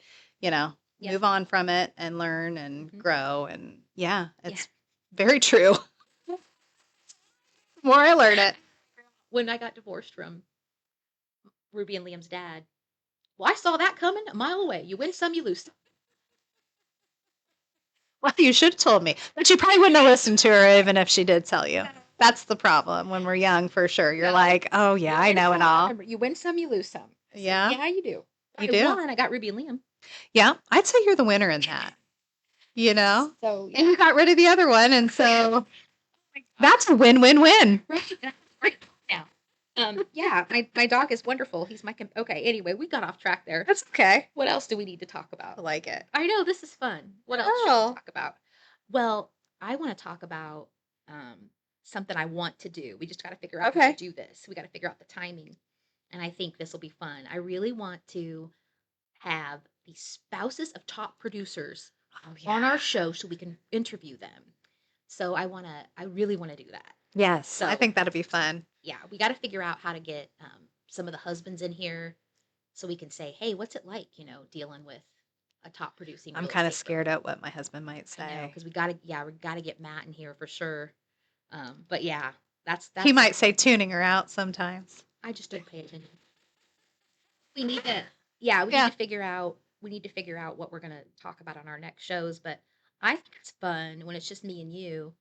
yep, move on from it and learn and hmm, grow. And yeah, yeah. it's very true. The more I learn it. When I got divorced from Ruby and Liam's dad, well, I saw that coming a mile away. You win some, you lose some. Well, you should have told me, but you probably wouldn't have listened to her even if she did tell you. That's the problem when we're young, for sure. You're No, like, oh yeah, you I win know it some. all. Remember, you win some, you lose some. I said, Yeah, yeah, you do. you I do. won. I got Ruby and Liam. Yeah, I'd say you're the winner in that. You know, So and yeah, you got rid of the other one, and so my God. that's a win-win-win. Right. And I'm right now. Yeah, my dog is wonderful. He's my okay. Anyway, we got off track there. That's okay. What else do we need to talk I about? like it. I know this is fun. What else should we Oh, talk about? Well, I want to talk about something I want to do. We just got to figure out how to okay. do this. We got to figure out the timing, and I think this will be fun. I really want to have the spouses of top producers Oh on yeah. our show so we can interview them. So I really want to do that. Yes, I So think that'd be fun. yeah, we got to figure out how to get some of the husbands in here so we can say, hey, what's it like, dealing with a top producing I'm real kind of estate scared broker? at what my husband might I know say. because we gotta get Matt in here for sure. But yeah, He that's might say something tuning her out sometimes. I just don't pay attention. We need to, yeah, Yeah. we need to figure out what we're gonna talk about on our next shows. But I think it's fun when it's just me and you,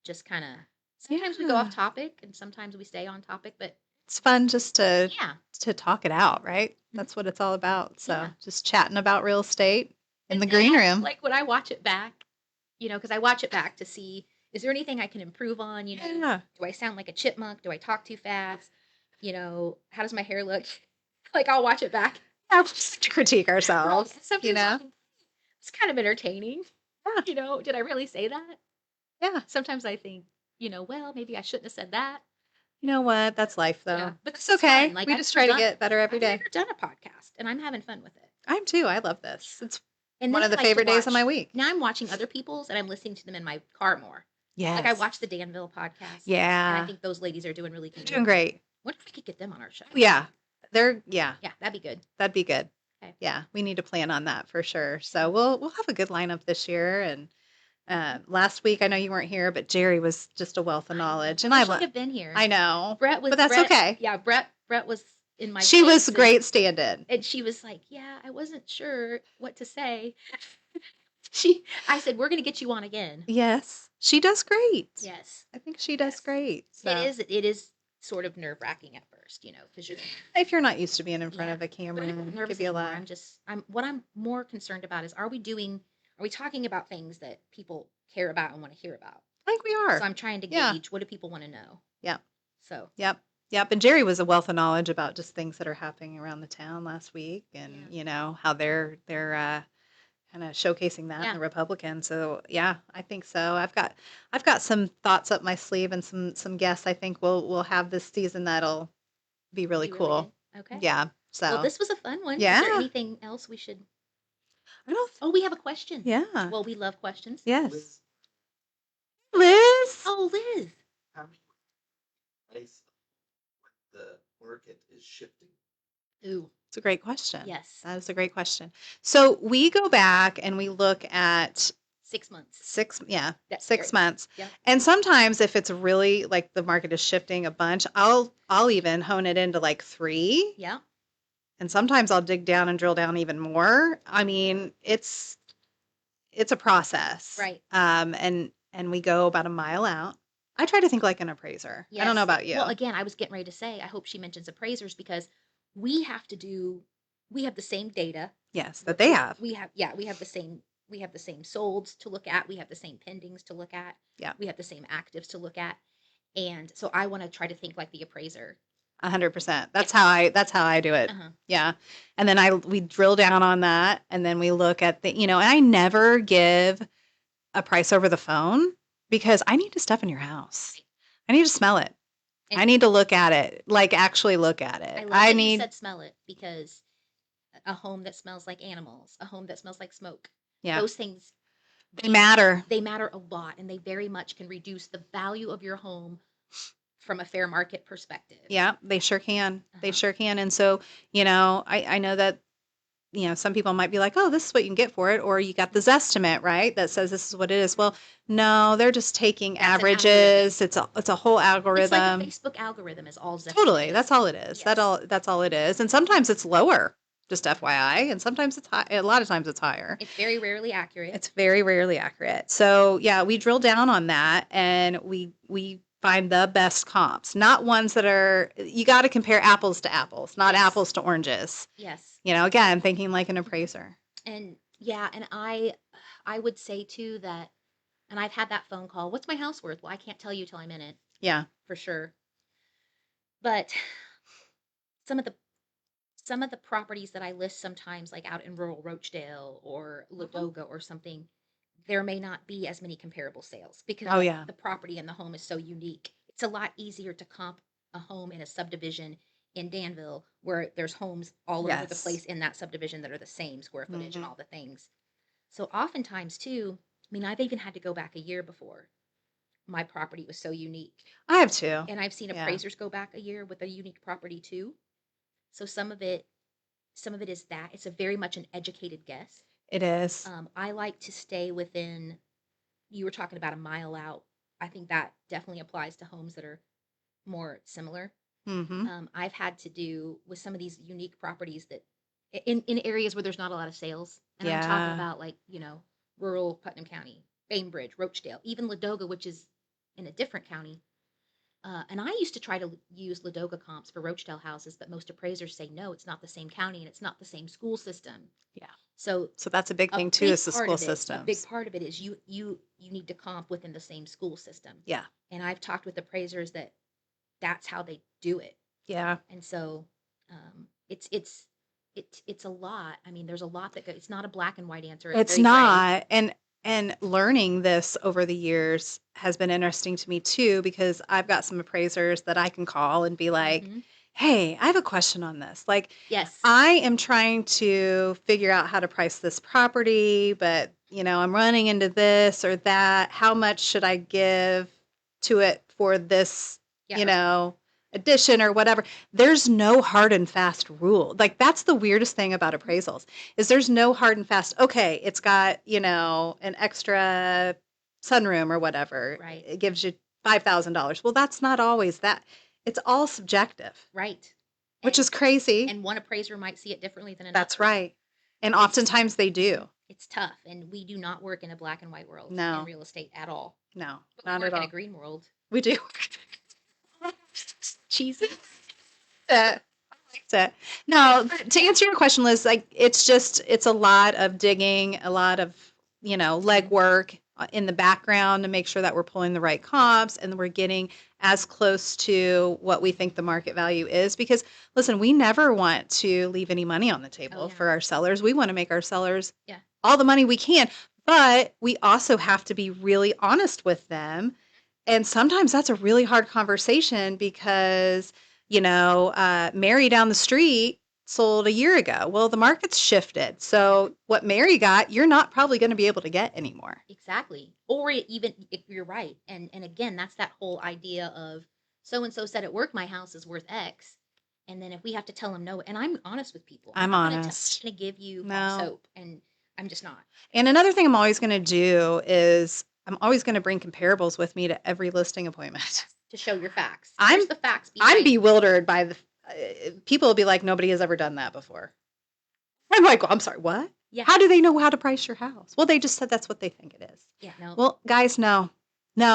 just kind of. Sometimes we go off Yeah. topic, and sometimes we stay on topic. But It's fun just yeah, to talk it out, right? mhm, That's what it's all about. So yeah. just chatting about real estate in And the green room. like when I watch it back, because I watch it back to see, is there anything I can improve on? Yeah. Do I sound like a chipmunk? Do I talk too fast? How does my hair look? Like I'll watch it back. Yeah, just to critique Right. ourselves, Sometimes it's kind of entertaining. Yeah. Did I really say that? Yeah. Sometimes I think, well, maybe I shouldn't have said that. You know what? That's life, Yeah, though. but It's this is fun. okay. Like We just try to get better every I've day. never done a podcast, and I'm having fun with it. I'm too. I love this. It's And one then of I the like to favorite days of my watch. week. Now I'm watching other people's, and I'm listening to them in my car more. Like I Yes. watch the Danville podcast, and I Yeah. think those ladies are doing really They're good. doing great. What if we could get them on our show? Yeah. Yeah, that'd be good. That'd be good. Okay. Yeah, we need to plan on that for sure. So we'll have a good lineup this year. And last week, I know you weren't here, but Jerry was just a wealth of knowledge, and I wish he'd have been here. I know, Brett was, but that's Brett, okay. Yeah, Brett was in my. She was place, great stand-in. and she was like, "Yeah, I wasn't sure what to say." I said, "We're going to get you on again." Yes, she does great. Yes, I think she does great. So. It is sort of nerve-wracking at first, because if you're not used to being in front of a but camera, I'm not nervous could be a anymore. lot. What I'm more concerned about is, are we talking about things that people care about and want to hear about? I think we are. So I'm trying to gauge, what do people want to know? Yeah. So. Yep. And Jerry was a wealth of knowledge about just things that are happening around the town last week, and how they're kind of showcasing that in the Republicans. So yeah, I think so. I've got some thoughts up my sleeve and some guests I think we'll have this season that'll be really cool. Really okay. Yeah. So well, this was a fun one. Yeah. Is there anything else we should? I don't. Oh, we have a question. Yeah. Well, we love questions. Yes. Liz. Oh, Liz. How many ways the market is shifting? Ooh, it's a great question. Yes. That is a great question. So we go back and we look at 6 months. 6 That's months. Yeah. And sometimes if it's really like the market is shifting a bunch, I'll even hone it into like 3. Yeah. And sometimes I'll dig down and drill down even more. I mean, it's a process. Right. And we go about a mile out. I try to think like an appraiser. Yes. I don't know about you. Well, again, I was getting ready to say, I hope she mentions appraisers, because we have the same data. Yes, that they have. We have the same solds to look at. We have the same pendings to look at. Yeah. We have the same actives to look at. And so I want to try to think like the appraiser. 100%. That's how I do it. Uh-huh. Yeah. And then we drill down on that, and then we look at and I never give a price over the phone because I need to step in your house. I need to smell it. I need to look at it, like actually look at it. I need you said smell it, because a home that smells like animals, a home that smells like smoke. Yeah. Those things, they matter. They matter a lot, and they very much can reduce the value of your home from a fair market perspective. Yeah, they sure can. Uh-huh. They sure can. And so, I know that some people might be like, oh, this is what you can get for it. Or you got this estimate, right? That says this is what it is. Well, no, they're just taking averages. It's a whole algorithm. It's like a Facebook algorithm is all Zestimate Totally. is. That's all it is. Yes. That's all it is. And sometimes it's lower, just FYI. And sometimes it's high. A lot of times it's higher. It's very rarely accurate. It's very rarely accurate. So yeah, we drill down on that, and we find the best comps, not ones that are, you got to compare apples to apples, not apples to oranges. Yes. Again, thinking like an appraiser. And and I would say too that, and I've had that phone call, what's my house worth? Well, I can't tell you till I'm in it. Yeah. For sure. But some of the properties that I list sometimes, like out in rural Rochdale or Ladoga or something, there may not be as many comparable sales because the property and the home is so unique. It's a lot easier to comp a home in a subdivision in Danville where there's homes all over the place in that subdivision that are the same square footage and all the things. So oftentimes too, I've even had to go back a year before my property was so unique. I have too. And I've seen appraisers go back a year with a unique property too. So some of it is that it's a very much an educated guess. It is. I like to stay within, you were talking about a mile out. I think that definitely applies to homes that are more similar. Mm-hmm. I've had to do with some of these unique properties that in areas where there's not a lot of sales. And I'm talking about like, rural Putnam County, Bainbridge, Rochdale, even Ladoga, which is in a different county. And I used to try to use Ladoga comps for Rochdale houses, but most appraisers say, no, it's not the same county and it's not the same school system. Yeah. So that's a big thing too, is the school system. A big part of it is you need to comp within the same school system. Yeah. And I've talked with appraisers that's how they do it. Yeah. And so it's a lot. There's a lot that goes. It's not a black and white answer. It's not. Gray. And learning this over the years has been interesting to me too, because I've got some appraisers that I can call and be like, Mhm. hey, I have a question on this. Like, Yes. I am trying to figure out how to price this property, but I'm running into this or that. How much should I give to it for this, Yeah. you know, addition or whatever? There's no hard and fast rule. Like, that's the weirdest thing about appraisals is there's no hard and fast, okay, it's got, an extra sunroom or whatever. Right. It gives you $5,000. Well, that's not always that. It's all subjective, Right. which And is crazy. and one appraiser might see it differently than another. That's right. And oftentimes they do. It's tough, and we do not work in a black and white world No. in real estate at all. No, But we not work at all. in a green world. We do. Cheesy. I liked it. No, to answer your question, Liz, like it's a lot of digging, a lot of legwork in the background to make sure that we're pulling the right comps and we're getting as close to what we think the market value is. Because listen, we never want to leave any money on the table yeah. for our sellers. We want to make our sellers Yeah. all the money we can, but we also have to be really honest with them. And sometimes that's a really hard conversation because Mary down the street sold a year ago. Well, the market's shifted. So what Mary got, you're not probably going to be able to get anymore. Exactly. Or even you're right. And again, that's that whole idea of so and so said at work my house is worth X. And then if we have to tell them no, and I'm honest with people. I'm not honest. going to give you No. false hope, and I'm just not. And another thing I'm always going to do is I'm always going to bring comparables with me to every listing appointment. To show your facts. I'm Here's the facts I'm behind bewildered by the people will be like, nobody has ever done that before. I'm like, well, I'm sorry, what? Yeah. How do they know how to price your house? Well, they just said that's what they think it is. Yeah, no. Well, guys, no,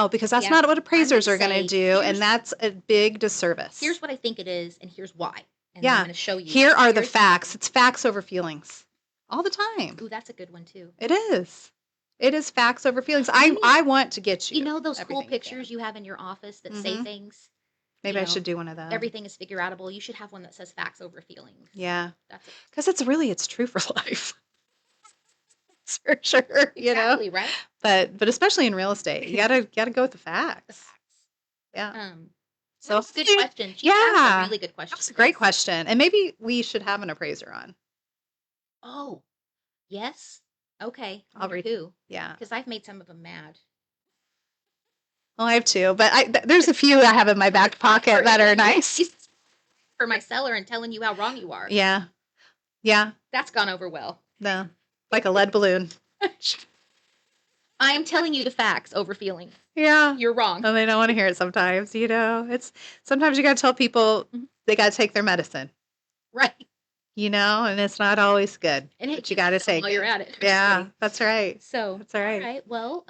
because that's Yeah. not what appraisers gonna are going to say, do, and here's- that's a big disservice. Here's what I think it is, and here's why. And Yeah. I'm going to show you. Here are the Here's- facts. It's facts over feelings all the time. Ooh, that's a good one too. It is. It is facts over feelings. Maybe- I want to get you. You know those cool everything you pictures can. you have in your office that say Mhm. things? Maybe you I know, should do one of those. Everything is figure outable. You should have one that says facts over feelings. Yeah. That's it. Because it's true for life. For sure. Exactly, right? But especially in real estate, you gotta go with the The facts. facts. Yeah. So that's a good hopefully- question. She asked yeah. a really good question. That's a great question. And maybe we should have an appraiser on. Oh, yes. Okay. I'll read- who? Yeah. Because I've made some of them mad. Well, I have two, but there's a few I have in my back pocket that are nice. For my seller and telling you how wrong you are. Yeah. Yeah. That's gone over well. No. Like a lead balloon. I am telling you the facts over feeling. Yeah. You're wrong. And they don't want to hear it sometimes, It's sometimes you got to tell people Mhm. they got to take their medicine, Right. and it's not always good. And But you got to take while it. you're at it. Yeah, that's right. So That's all right. All right. Well,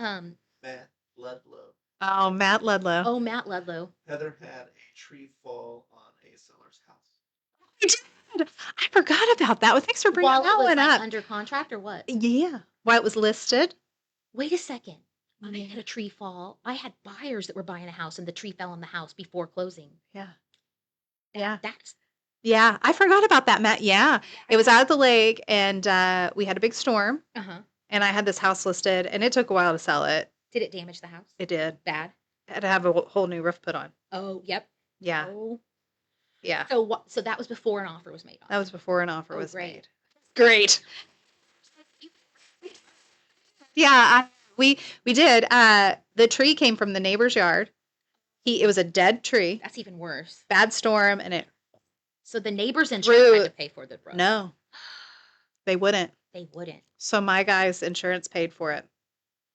Matt Ludlow. Oh, Matt Ludlow. oh, Matt Ludlow. Heather had a tree fall on a seller's house. I did. I forgot about that. Well, thanks for bringing While that it was one like up. under contract or what? Yeah. While it was listed. Wait a second. I Yeah. had a tree fall. I had buyers that were buying a house and the tree fell on the house before closing. Yeah. Yeah. That's Yeah. I forgot about that, Matt. Yeah. It was out of the lake, and we had a big storm, uh-huh. and I had this house listed, and it took a while to sell it. Did it damage the house? It did. Bad. I had to have a whole new roof put on. Oh, yep. Yeah. Oh. Yeah. So what? So that was before an offer was made on. That was before an offer Oh, was great. made. Great. Yeah, we did. The tree came from the neighbor's yard. It was a dead tree, That's even worse. bad storm, and it So the neighbors insurance had to pay for the roof. no, they wouldn't. They wouldn't. So my guy's insurance paid for it.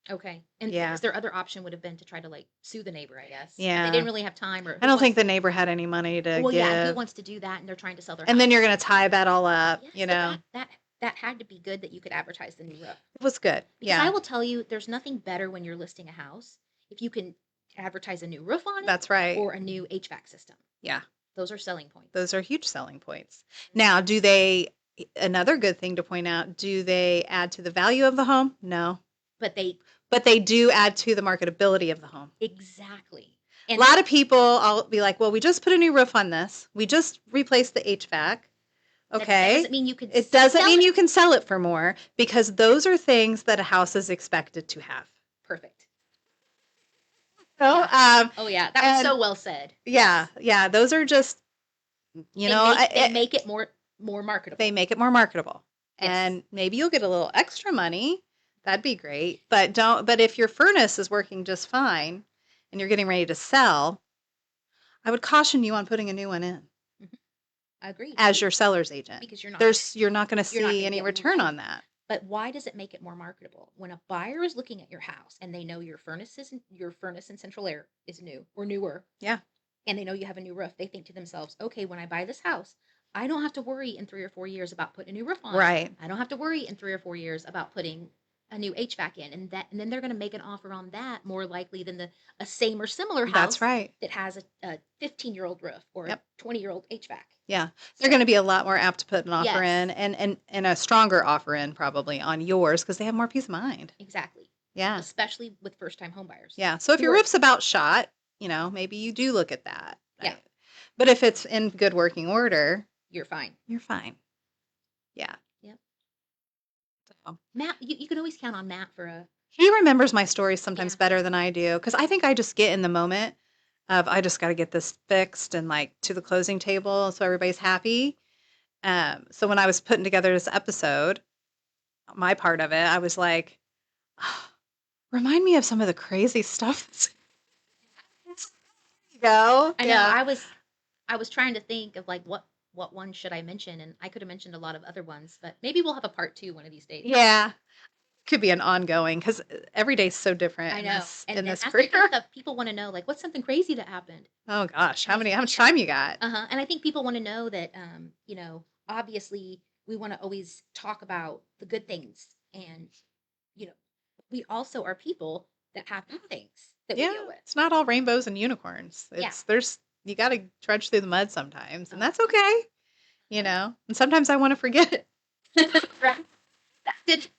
Okay. And Yeah. because their other option would have been to try to like sue the neighbor, I guess. But Yeah. they didn't really have time or I don't think the neighbor had any money to well, give. yeah, who wants to do that and they're trying to sell their And then house. you're gonna tie that all up. Yeah, so that had to be good that you could advertise the new roof. It was good. Because I Yeah, will tell you, there's nothing better when you're listing a house if you can advertise a new roof on it that's right. or a new HVAC system. Yeah, Those are selling points. those are huge selling points. Now, do they? Another good thing to point out: do they add to the value of the home? No, But they but they do add to the marketability of the home. exactly. A lot of people, I'll be like, well, we just put a new roof on this. We just replaced the HVAC. That Okay. doesn't mean you could It doesn't sell mean it. you can sell it for more because those are things that a house is expected to have. Perfect. So, Oh yeah, that was so well said. yeah, yeah, those are just, They make it more marketable. they make it more marketable. Yes. And maybe you'll get a little extra money. That'd be great. But if your furnace is working just fine and you're getting ready to sell, I would caution you on putting a new one in I agree. as your seller's agent. Because you're not going to you're not see gonna any get return life. on that. But why does it make it more marketable? When a buyer is looking at your house and they know your furnace and central air is new or newer. Yeah. And they know you have a new roof, they think to themselves, okay, when I buy this house, I don't have to worry in 3 or 4 years about putting a new roof on. Right. I don't have to worry in 3 or 4 years about putting a new HVAC in, and then they're going to make an offer on that more likely than a same or similar house. That's right. That has a 15-year-old roof or Yep. a 20-year-old HVAC. Yeah. They're going to be a lot more apt to put an offer Yes. in and a stronger offer in probably on yours because they have more peace of mind. Exactly. Yeah. Especially with first-time home buyers. Yeah. So if your roof's about shot, maybe you do look at that. Yeah. But if it's in good working order, you're fine. You're fine. Yeah. Yep. So. Matt, you can always count on Matt for a. He remembers my stories sometimes better than I do because I think I just get in the moment of I just got to get this fixed and like to the closing table so everybody's happy. So when I was putting together this episode, my part of it, I was like, remind me of some of the crazy stuff. Go. I know. I was trying to think of like what one should I mention, and I could have mentioned a lot of other ones, but maybe we'll have a part 2 one of these days. Yeah. Could be an ongoing because every day's so different. I know. In this career. career. People want to know like what's something crazy that happened. Oh gosh, how much time you got? And I think people want to know that obviously we want to always talk about the good things, and we also are people that have bad things that we deal with. It's not all rainbows and unicorns. You got to trudge through the mud sometimes, and that's okay. And sometimes I want to forget it.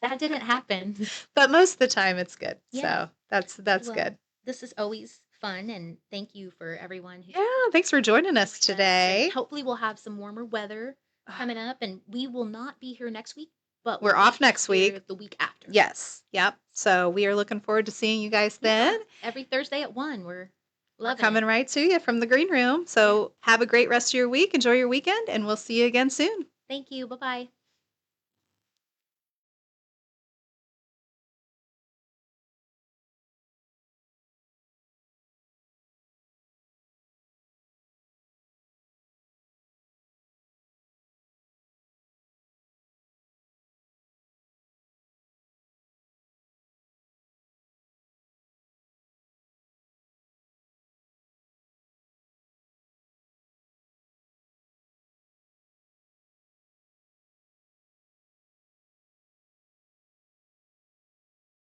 That didn't happen. But most of the time it's good. Yeah. So that's good. This is always fun, and thank you for everyone who thanks for joining us today. Hopefully we'll have some warmer weather coming up, and we will not be here next week, but we're off next week. The week after. Yes. Yep. So we are looking forward to seeing you guys then. Every Thursday at 1. We're coming right to you from the green room. So have a great rest of your week. Enjoy your weekend, and we'll see you again soon. Thank you. Bye-bye.